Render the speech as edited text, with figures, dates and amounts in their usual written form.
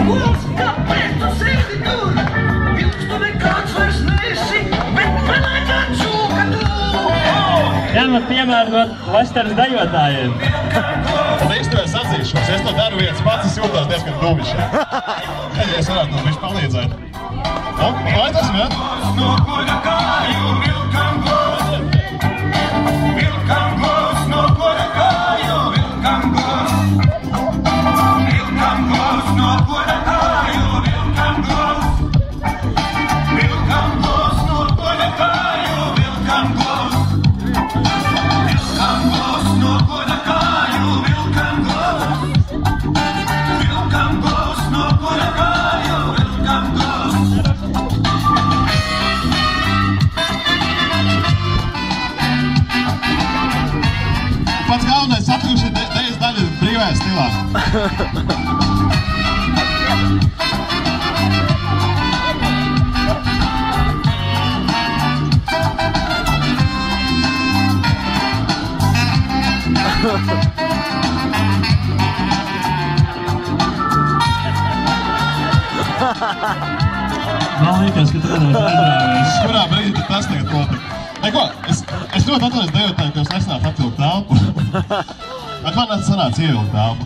Mūs, kāpēc tu sēdi tur? Vilks tu nekāds vairs nesi, bet pelēkā čūka tu! Ņemat piemēru no Lesteras dejotājiem. Tad īstenībā atzīšos, es to daru viens pats, es jūtos diezgan dumiši. Es varētu no viņš palīdzēt. Nu, aizdosim, ja? No koda kāju vilkam gos. Vilkam gos, no koda kāju vilkam gos. Vilkam gos, no koda kāju vilkam gos. Vilkam gos, no koda kāju vilkam gos. Vilkam gos, no koda kāju vilkam gos. Vilkam gos, no koda kāju vilkam gos. Pats galvenais atlikuši dejas daļa brīvajā stilā. Man liekas, ka tu nevar aizrāvies. Kurā brīdī tas tagad notika? Neko, es ļoti atvainojos dejotāju, ka jūs nesanāt atvilkt telpu. Bet man sanāca ievilkt telpu.